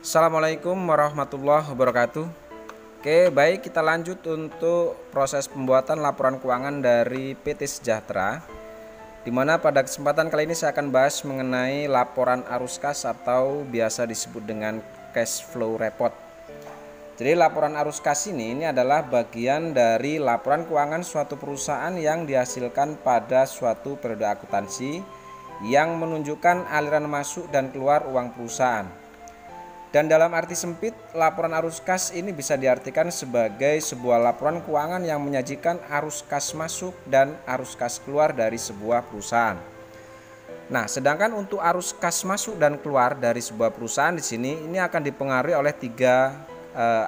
Assalamualaikum warahmatullahi wabarakatuh. Oke, baik, kita lanjut untuk proses pembuatan laporan keuangan dari PT Sejahtera, di mana pada kesempatan kali ini saya akan bahas mengenai laporan arus kas atau biasa disebut dengan cash flow report. Jadi laporan arus kas ini adalah bagian dari laporan keuangan suatu perusahaan yang dihasilkan pada suatu periode akuntansi yang menunjukkan aliran masuk dan keluar uang perusahaan. Dan dalam arti sempit, laporan arus kas ini bisa diartikan sebagai sebuah laporan keuangan yang menyajikan arus kas masuk dan arus kas keluar dari sebuah perusahaan. Nah, sedangkan untuk arus kas masuk dan keluar dari sebuah perusahaan di sini ini akan dipengaruhi oleh tiga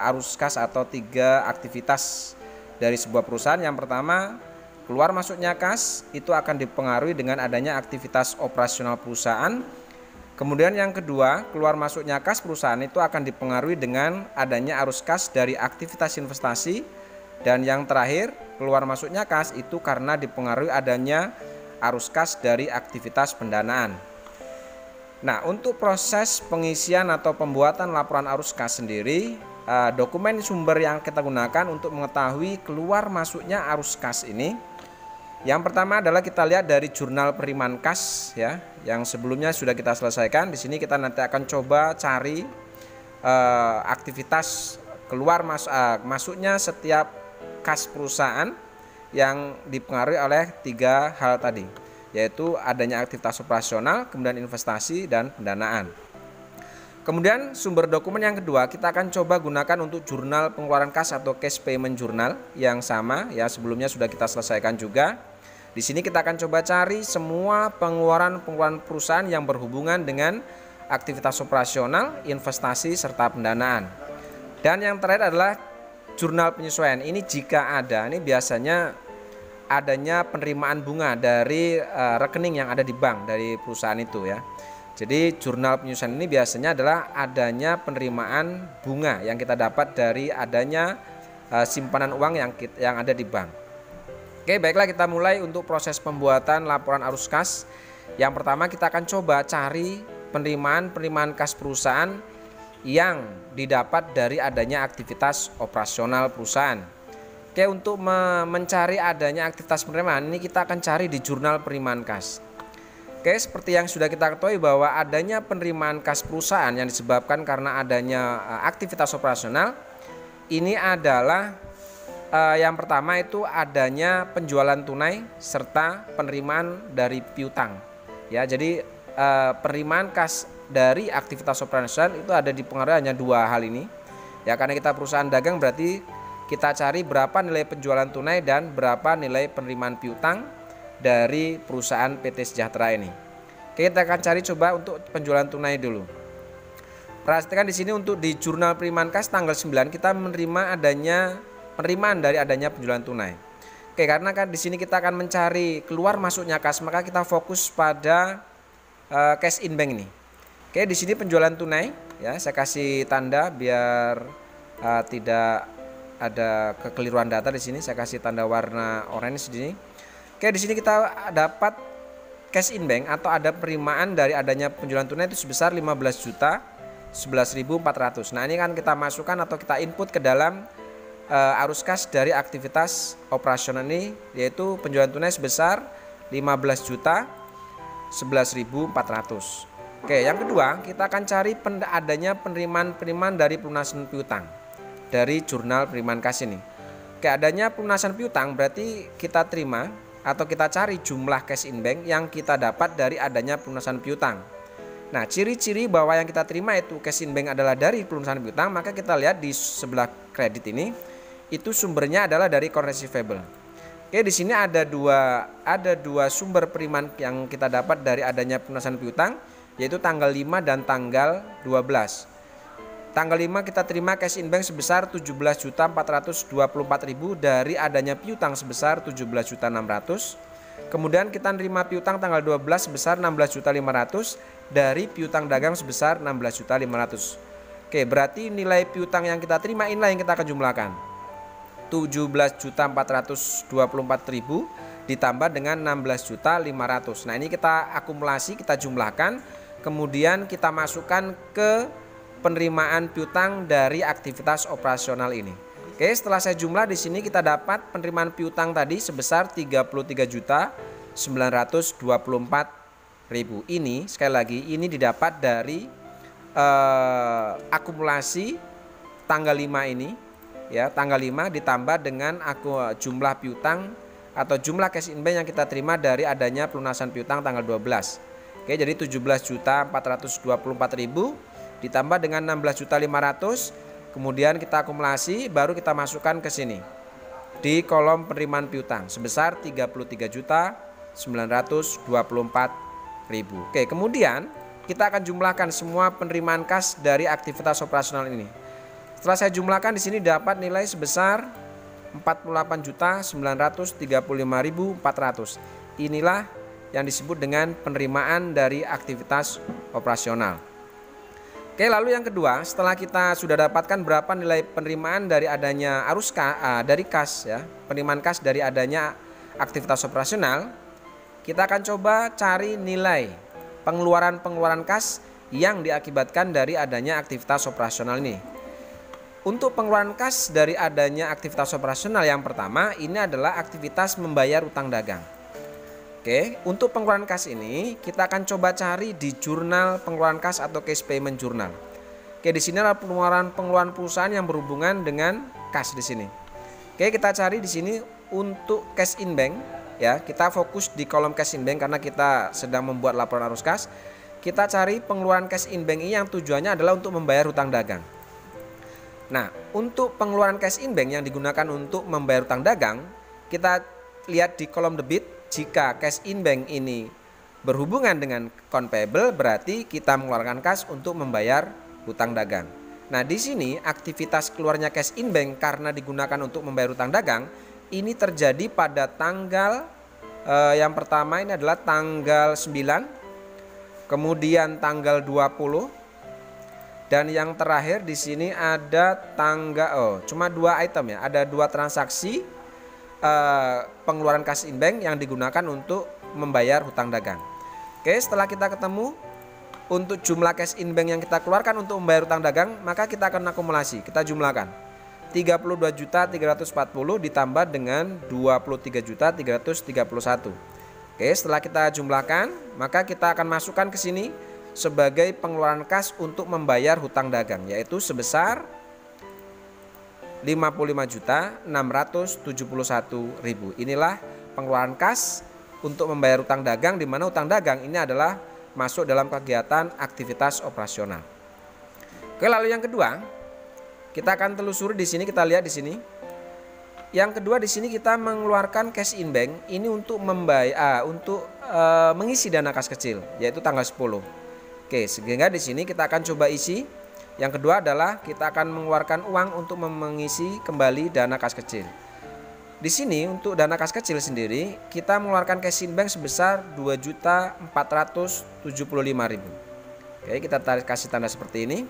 arus kas atau tiga aktivitas dari sebuah perusahaan. Yang pertama, keluar masuknya kas itu akan dipengaruhi dengan adanya aktivitas operasional perusahaan. Kemudian yang kedua, keluar masuknya kas perusahaan itu akan dipengaruhi dengan adanya arus kas dari aktivitas investasi. Dan yang terakhir, keluar masuknya kas itu karena dipengaruhi adanya arus kas dari aktivitas pendanaan. Nah, untuk proses pengisian atau pembuatan laporan arus kas sendiri, dokumen sumber yang kita gunakan untuk mengetahui keluar masuknya arus kas ini, yang pertama adalah kita lihat dari jurnal penerimaan kas ya, yang sebelumnya sudah kita selesaikan. Di sini kita nanti akan coba cari aktivitas keluar masuknya setiap kas perusahaan yang dipengaruhi oleh tiga hal tadi, yaitu adanya aktivitas operasional, kemudian investasi dan pendanaan. Kemudian sumber dokumen yang kedua kita akan coba gunakan untuk jurnal pengeluaran kas atau cash payment journal yang sama ya, sebelumnya sudah kita selesaikan juga. Di sini kita akan coba cari semua pengeluaran perusahaan yang berhubungan dengan aktivitas operasional, investasi serta pendanaan. Dan yang terakhir adalah jurnal penyesuaian. Ini jika ada, ini biasanya adanya penerimaan bunga dari rekening yang ada di bank dari perusahaan itu ya. Jadi jurnal penyesuaian ini biasanya adalah adanya penerimaan bunga yang kita dapat dari adanya simpanan uang yang ada di bank. Oke, baiklah, kita mulai untuk proses pembuatan laporan arus kas. Yang pertama kita akan coba cari penerimaan kas perusahaan yang didapat dari adanya aktivitas operasional perusahaan. Oke, untuk mencari adanya aktivitas penerimaan ini kita akan cari di jurnal penerimaan kas. Oke, seperti yang sudah kita ketahui bahwa adanya penerimaan kas perusahaan yang disebabkan karena adanya aktivitas operasional ini adalah yang pertama itu adanya penjualan tunai serta penerimaan dari piutang. Ya, jadi penerimaan kas dari aktivitas operasional itu ada dipengaruhi hanya dua hal ini. Ya, karena kita perusahaan dagang berarti kita cari berapa nilai penjualan tunai dan berapa nilai penerimaan piutang dari perusahaan PT Sejahtera ini. Oke, kita akan cari coba untuk penjualan tunai dulu. Perhatikan di sini untuk di jurnal penerimaan kas tanggal 9 kita menerima adanya penerimaan dari adanya penjualan tunai. Oke, karena kan di sini kita akan mencari keluar masuknya kas, maka kita fokus pada cash in bank ini. Oke, di sini penjualan tunai ya, saya kasih tanda biar tidak ada kekeliruan data di sini. Saya kasih tanda warna orange di sini. Oke, di sini kita dapat cash in bank atau ada penerimaan dari adanya penjualan tunai itu sebesar 15.011.400. Nah, ini kan kita masukkan atau kita input ke dalam arus kas dari aktivitas operasional ini, yaitu penjualan tunai sebesar 15.011.400. Oke, yang kedua kita akan cari adanya penerimaan dari pelunasan piutang dari jurnal penerimaan kas ini. Oke, adanya pelunasan piutang berarti kita terima atau kita cari jumlah cash in bank yang kita dapat dari adanya pelunasan piutang. Nah, ciri-ciri bahwa yang kita terima itu cash in bank adalah dari pelunasan piutang, maka kita lihat di sebelah kredit ini itu sumbernya adalah dari account receivable. Oke, di sini ada dua sumber penerimaan yang kita dapat dari adanya pelunasan piutang, yaitu tanggal 5 dan tanggal 12. Tanggal 5 kita terima cash in bank sebesar 17.424.000 dari adanya piutang sebesar 17.600.000. Kemudian kita terima piutang tanggal 12 sebesar 16.500.000 dari piutang dagang sebesar 16.500.000. Oke, berarti nilai piutang yang kita terima inilah yang kita akan jumlahkan. 17.424.000 ditambah dengan 16.500.000. Nah, ini kita akumulasi, kita jumlahkan, kemudian kita masukkan ke penerimaan piutang dari aktivitas operasional ini. Oke, setelah saya jumlah di sini kita dapat penerimaan piutang tadi sebesar 33.924.000. Ini sekali lagi ini didapat dari akumulasi tanggal 5 ini ya, tanggal 5 ditambah dengan jumlah piutang atau jumlah cash in bank yang kita terima dari adanya pelunasan piutang tanggal 12. Oke, jadi 17.424.000 ditambah dengan 16.500.000, kemudian kita akumulasi baru kita masukkan ke sini di kolom penerimaan piutang sebesar 33.924.000. Oke, kemudian kita akan jumlahkan semua penerimaan kas dari aktivitas operasional ini. Setelah saya jumlahkan di sini dapat nilai sebesar 48.935.400. Inilah yang disebut dengan penerimaan dari aktivitas operasional. Oke, lalu yang kedua, setelah kita sudah dapatkan berapa nilai penerimaan dari adanya dari kas ya, penerimaan kas dari adanya aktivitas operasional, kita akan coba cari nilai pengeluaran kas yang diakibatkan dari adanya aktivitas operasional ini. Untuk pengeluaran kas dari adanya aktivitas operasional yang pertama ini adalah aktivitas membayar utang dagang. Oke, untuk pengeluaran kas ini kita akan coba cari di jurnal pengeluaran kas atau cash payment journal. Oke, di sini adalah pengeluaran perusahaan yang berhubungan dengan kas di sini. Oke, kita cari di sini untuk cash in bank ya. Kita fokus di kolom cash in bank karena kita sedang membuat laporan arus kas. Kita cari pengeluaran cash in bank ini yang tujuannya adalah untuk membayar hutang dagang. Nah, untuk pengeluaran cash in bank yang digunakan untuk membayar hutang dagang, kita lihat di kolom debit. Jika cash in bank ini berhubungan dengan account payable, berarti kita mengeluarkan kas untuk membayar hutang dagang. Nah, di sini aktivitas keluarnya cash in bank karena digunakan untuk membayar hutang dagang ini terjadi pada tanggal yang pertama ini adalah tanggal 9, kemudian tanggal 20, dan yang terakhir di sini ada cuma 2 item ya, ada 2 transaksi pengeluaran cash in bank yang digunakan untuk membayar hutang dagang. Oke, setelah kita ketemu untuk jumlah cash in bank yang kita keluarkan untuk membayar hutang dagang, maka kita akan akumulasi. Kita jumlahkan 32.340 ditambah dengan 23.331. Oke, setelah kita jumlahkan, maka kita akan masukkan ke sini sebagai pengeluaran kas untuk membayar hutang dagang, yaitu sebesar 55.671.000. Inilah pengeluaran kas untuk membayar hutang dagang, di mana hutang dagang ini adalah masuk dalam kegiatan aktivitas operasional. Oke, lalu yang kedua, kita akan telusuri di sini, kita lihat di sini. Yang kedua di sini kita mengeluarkan cash in bank ini untuk mengisi dana kas kecil, yaitu tanggal 10. Oke, sehingga di sini kita akan coba isi. Yang kedua adalah kita akan mengeluarkan uang untuk mengisi kembali dana kas kecil. Di sini untuk dana kas kecil sendiri kita mengeluarkan cash in bank sebesar 2.475.000. Oke, kita kasih tanda seperti ini.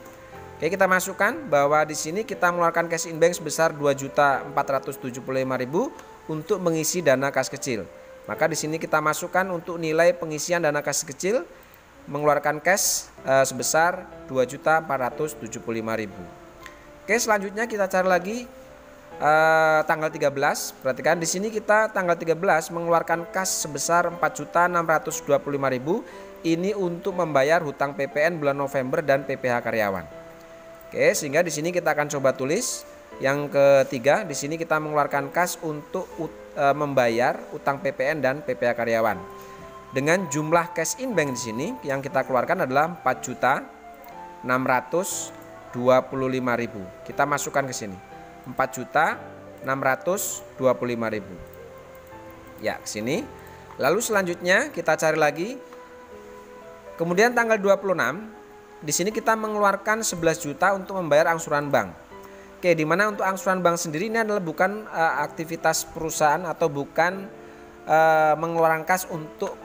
Oke, kita masukkan bahwa di sini kita mengeluarkan cash in bank sebesar 2.475.000 untuk mengisi dana kas kecil. Maka di sini kita masukkan untuk nilai pengisian dana kas kecil mengeluarkan cash sebesar 2.475.000. Oke, selanjutnya kita cari lagi tanggal 13. Perhatikan di sini kita tanggal 13 mengeluarkan kas sebesar 4.625.000. Ini untuk membayar hutang PPN bulan November dan PPh karyawan. Oke, sehingga di sini kita akan coba tulis yang ketiga. Di sini kita mengeluarkan kas untuk membayar utang PPN dan PPh karyawan. Dengan jumlah cash in bank di sini yang kita keluarkan adalah 4.625.000. Kita masukkan ke sini 4.625.000. Ya, ke sini. Lalu selanjutnya kita cari lagi. Kemudian tanggal 26 di sini kita mengeluarkan 11 juta untuk membayar angsuran bank. Oke, di mana untuk angsuran bank sendiri ini adalah bukan aktivitas perusahaan atau bukan mengeluarkan kas untuk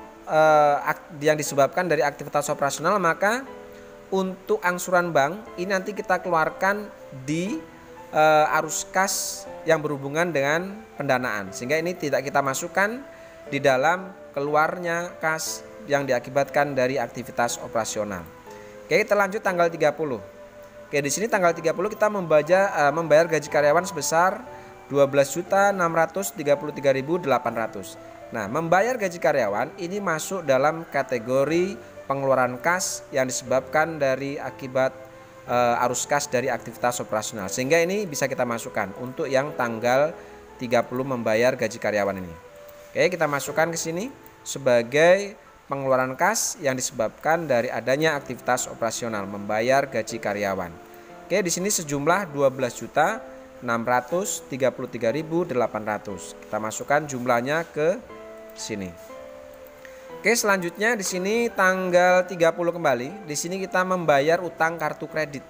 yang disebabkan dari aktivitas operasional, maka untuk angsuran bank ini nanti kita keluarkan di arus kas yang berhubungan dengan pendanaan, sehingga ini tidak kita masukkan di dalam keluarnya kas yang diakibatkan dari aktivitas operasional. Oke, kita lanjut tanggal 30. Oke, di sini tanggal 30 kita membayar gaji karyawan sebesar 12.633.800. Nah, membayar gaji karyawan ini masuk dalam kategori pengeluaran kas yang disebabkan dari akibat arus kas dari aktivitas operasional. Sehingga ini bisa kita masukkan untuk yang tanggal 30 membayar gaji karyawan ini. Oke, kita masukkan ke sini sebagai pengeluaran kas yang disebabkan dari adanya aktivitas operasional membayar gaji karyawan. Oke, di sini sejumlah 12.633.800. Kita masukkan jumlahnya ke sini. Oke, selanjutnya di sini tanggal 30 kembali. Di sini kita membayar utang kartu kredit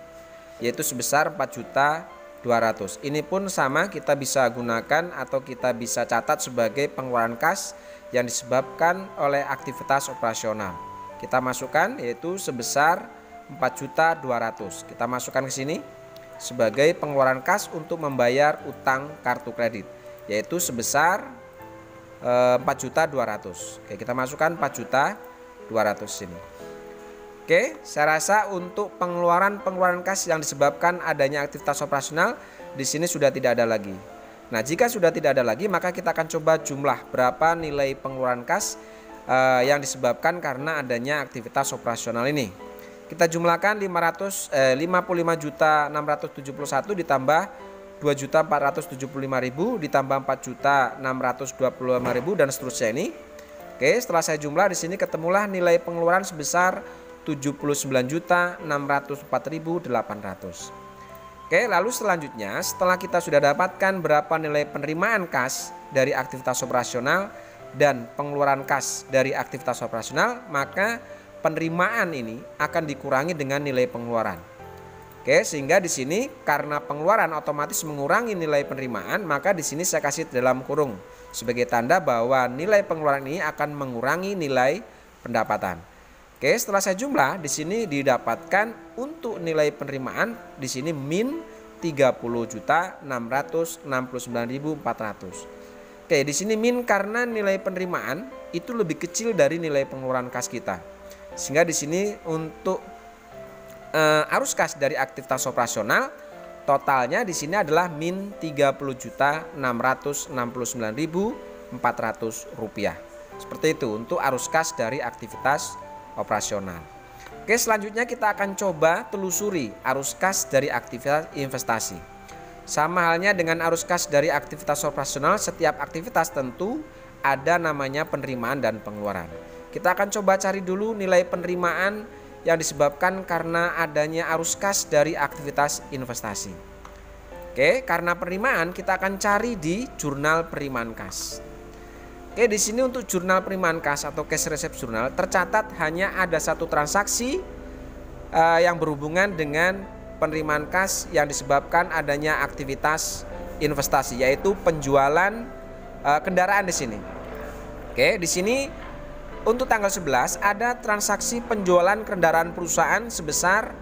yaitu sebesar 4.200.000. Ini pun sama, kita bisa gunakan atau kita bisa catat sebagai pengeluaran kas yang disebabkan oleh aktivitas operasional. Kita masukkan yaitu sebesar 4.200.000. Kita masukkan ke sini sebagai pengeluaran kas untuk membayar utang kartu kredit yaitu sebesar 4.200.000. Oke, kita masukkan 4.200.000 sini. Oke, saya rasa untuk pengeluaran kas yang disebabkan adanya aktivitas operasional di sini sudah tidak ada lagi. Nah, jika sudah tidak ada lagi, maka kita akan coba jumlah berapa nilai pengeluaran kas yang disebabkan karena adanya aktivitas operasional ini. Kita jumlahkan 55.671 ditambah 2.475.000 ditambah 4.625.000 dan seterusnya ini. Oke, setelah saya jumlah di sini ketemulah nilai pengeluaran sebesar 79.604.800. Oke, lalu selanjutnya setelah kita sudah dapatkan berapa nilai penerimaan kas dari aktivitas operasional dan pengeluaran kas dari aktivitas operasional, maka penerimaan ini akan dikurangi dengan nilai pengeluaran. Oke, sehingga di sini karena pengeluaran otomatis mengurangi nilai penerimaan, maka di sini saya kasih dalam kurung sebagai tanda bahwa nilai pengeluaran ini akan mengurangi nilai pendapatan. Oke, setelah saya jumlah di sini didapatkan untuk nilai penerimaan di sini min 30.669.400. Oke, di sini min karena nilai penerimaan itu lebih kecil dari nilai pengeluaran kas kita. Sehingga di sini untuk arus kas dari aktivitas operasional totalnya di sini adalah min 30.669.400 rupiah. Seperti itu untuk arus kas dari aktivitas operasional. Oke, selanjutnya kita akan coba telusuri arus kas dari aktivitas investasi. Sama halnya dengan arus kas dari aktivitas operasional, setiap aktivitas tentu ada namanya penerimaan dan pengeluaran. Kita akan coba cari dulu nilai penerimaan yang disebabkan karena adanya arus kas dari aktivitas investasi. Oke, karena penerimaan kita akan cari di jurnal penerimaan kas. Oke, di sini untuk jurnal penerimaan kas atau cash receipt journal tercatat hanya ada satu transaksi yang berhubungan dengan penerimaan kas yang disebabkan adanya aktivitas investasi, yaitu penjualan kendaraan di sini. Oke, di sini untuk tanggal 11 ada transaksi penjualan kendaraan perusahaan sebesar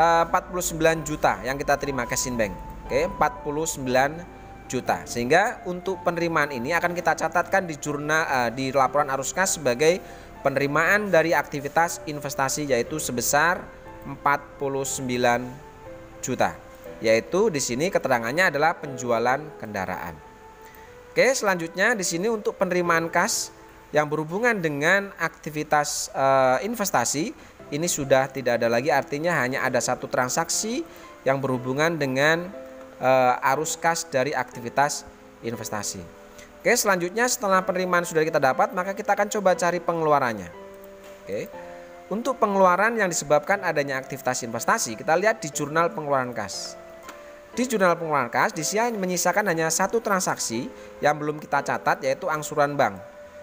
49 juta yang kita terima cash in bank. Oke, 49 juta. Sehingga untuk penerimaan ini akan kita catatkan di jurnal di laporan arus kas sebagai penerimaan dari aktivitas investasi yaitu sebesar 49 juta. Yaitu di sini keterangannya adalah penjualan kendaraan. Oke, selanjutnya di sini untuk penerimaan kas yang berhubungan dengan aktivitas investasi ini sudah tidak ada lagi, artinya hanya ada satu transaksi yang berhubungan dengan arus kas dari aktivitas investasi. Oke, selanjutnya setelah penerimaan sudah kita dapat, maka kita akan coba cari pengeluarannya. Oke, untuk pengeluaran yang disebabkan adanya aktivitas investasi, kita lihat di jurnal pengeluaran kas. Di jurnal pengeluaran kas, di sini menyisakan hanya satu transaksi yang belum kita catat, yaitu angsuran bank.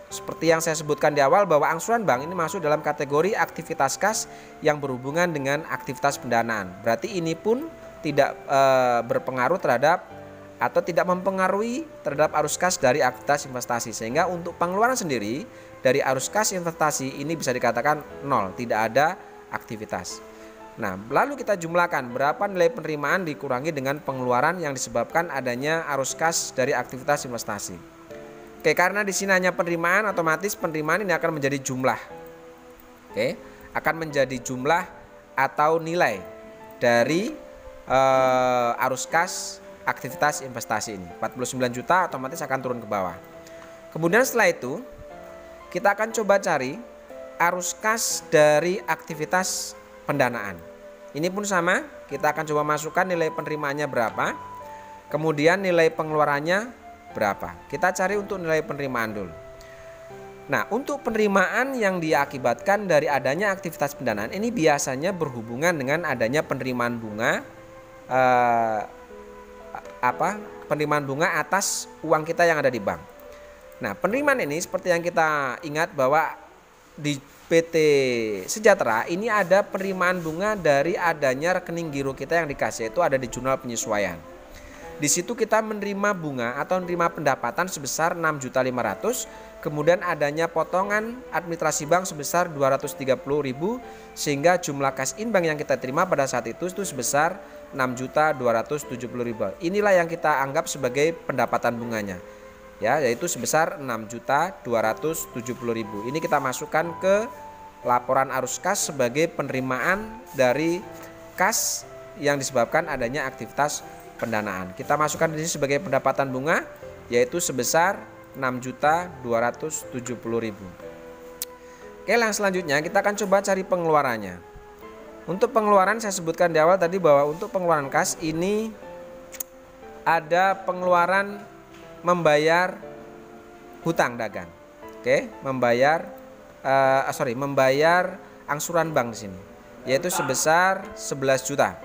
Seperti yang saya sebutkan di awal bahwa angsuran bank ini masuk dalam kategori aktivitas kas yang berhubungan dengan aktivitas pendanaan. Berarti ini pun tidak berpengaruh terhadap atau tidak mempengaruhi terhadap arus kas dari aktivitas investasi. Sehingga untuk pengeluaran sendiri dari arus kas investasi ini bisa dikatakan nol, tidak ada aktivitas. Nah, lalu kita jumlahkan berapa nilai penerimaan dikurangi dengan pengeluaran yang disebabkan adanya arus kas dari aktivitas investasi. Oke, karena di sini hanya penerimaan, otomatis penerimaan ini akan menjadi jumlah. Oke, akan menjadi jumlah atau nilai. dari arus kas aktivitas investasi ini. 49 juta otomatis akan turun ke bawah. Kemudian setelah itu kita akan coba cari arus kas dari aktivitas pendanaan. Ini pun sama, kita akan coba masukkan nilai penerimaannya berapa, kemudian nilai pengeluarannya berapa. Kita cari untuk nilai penerimaan dulu. Nah, untuk penerimaan yang diakibatkan dari adanya aktivitas pendanaan ini biasanya berhubungan dengan adanya penerimaan bunga penerimaan bunga atas uang kita yang ada di bank. Nah, penerimaan ini seperti yang kita ingat bahwa di PT Sejahtera ini ada penerimaan bunga dari adanya rekening giro kita yang dikasih, itu ada di jurnal penyesuaian. Di situ kita menerima bunga atau menerima pendapatan sebesar 6.500.000, kemudian adanya potongan administrasi bank sebesar 230.000, sehingga jumlah kas in bank yang kita terima pada saat itu sebesar 6.270.000. Inilah yang kita anggap sebagai pendapatan bunganya, ya, yaitu sebesar 6.270.000. Ini kita masukkan ke laporan arus kas sebagai penerimaan dari kas yang disebabkan adanya aktivitas pendanaan. Kita masukkan di sini sebagai pendapatan bunga, yaitu sebesar 6.270.000. Oke, yang selanjutnya kita akan coba cari pengeluarannya. Untuk pengeluaran saya sebutkan di awal tadi bahwa untuk pengeluaran kas ini ada pengeluaran membayar hutang dagang. Oke, membayar angsuran bank di sini, yaitu sebesar 11 juta.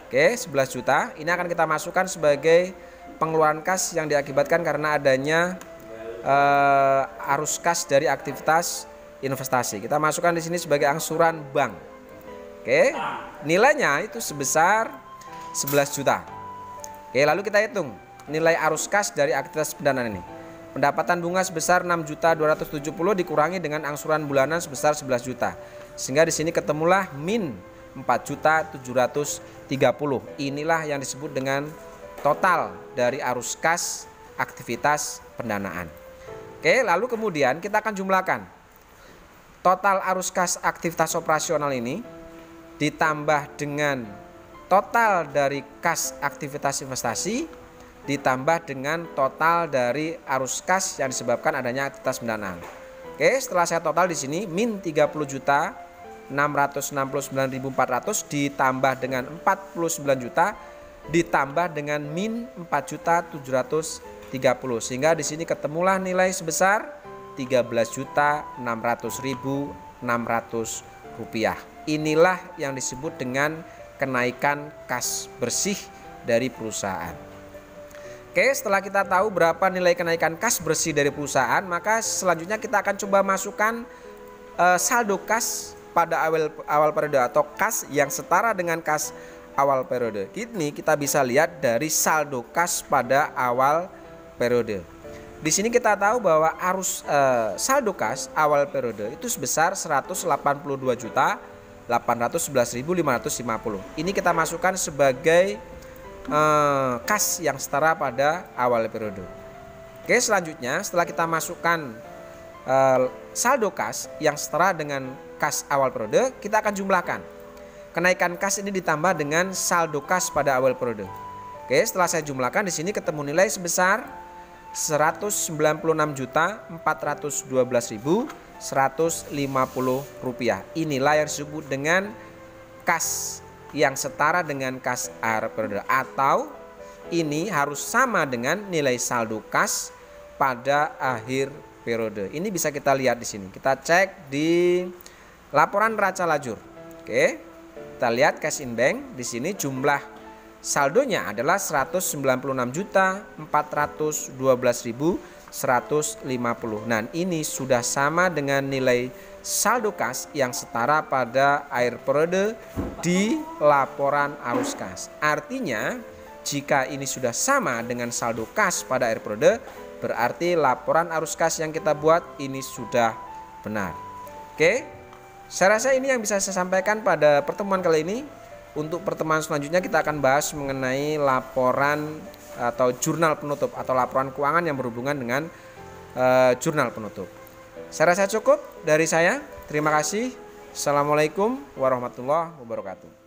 Oke, 11 juta ini akan kita masukkan sebagai pengeluaran kas yang diakibatkan karena adanya arus kas dari aktivitas investasi. Kita masukkan di sini sebagai angsuran bank. Oke, nilainya itu sebesar 11 juta. Oke, lalu kita hitung nilai arus kas dari aktivitas pendanaan ini. Pendapatan bunga sebesar 6.270.000 dikurangi dengan angsuran bulanan sebesar 11 juta. Sehingga di sini ketemulah min 4.730.000. Inilah yang disebut dengan total dari arus kas aktivitas pendanaan. Oke, lalu kemudian kita akan jumlahkan total arus kas aktivitas operasional ini ditambah dengan total dari kas aktivitas investasi ditambah dengan total dari arus kas yang disebabkan adanya aktivitas pendanaan. Oke, setelah saya total di sini min 30.669.400 ditambah dengan 49 juta ditambah dengan min 4.730.000, sehingga di sini ketemulah nilai sebesar 13.600.600 rupiah. Inilah yang disebut dengan kenaikan kas bersih dari perusahaan. Oke, setelah kita tahu berapa nilai kenaikan kas bersih dari perusahaan, maka selanjutnya kita akan coba masukkan saldo kas pada awal periode atau kas yang setara dengan kas awal periode. Ini kita bisa lihat dari saldo kas pada awal periode. Di sini kita tahu bahwa arus saldo kas awal periode itu sebesar 182.811.550. Ini kita masukkan sebagai kas yang setara pada awal periode. Oke, selanjutnya setelah kita masukkan saldo kas yang setara dengan kas awal periode, kita akan jumlahkan. Kenaikan kas ini ditambah dengan saldo kas pada awal periode. Oke, setelah saya jumlahkan di sini ketemu nilai sebesar 196.412.150 rupiah. Inilah yang disebut dengan kas yang setara dengan kas akhir periode, atau ini harus sama dengan nilai saldo kas pada akhir periode. Ini bisa kita lihat di sini. Kita cek di laporan neraca lajur. Oke, kita lihat cash in bank. Di sini jumlah saldonya adalah 196.412.150. Nah, ini sudah sama dengan nilai saldo kas yang setara pada akhir periode di laporan arus kas. Artinya, jika ini sudah sama dengan saldo kas pada akhir periode, berarti laporan arus kas yang kita buat ini sudah benar. Oke, saya rasa ini yang bisa saya sampaikan pada pertemuan kali ini. Untuk pertemuan selanjutnya kita akan bahas mengenai laporan atau jurnal penutup atau laporan keuangan yang berhubungan dengan jurnal penutup. Saya rasa cukup dari saya. Terima kasih. Assalamualaikum warahmatullahi wabarakatuh.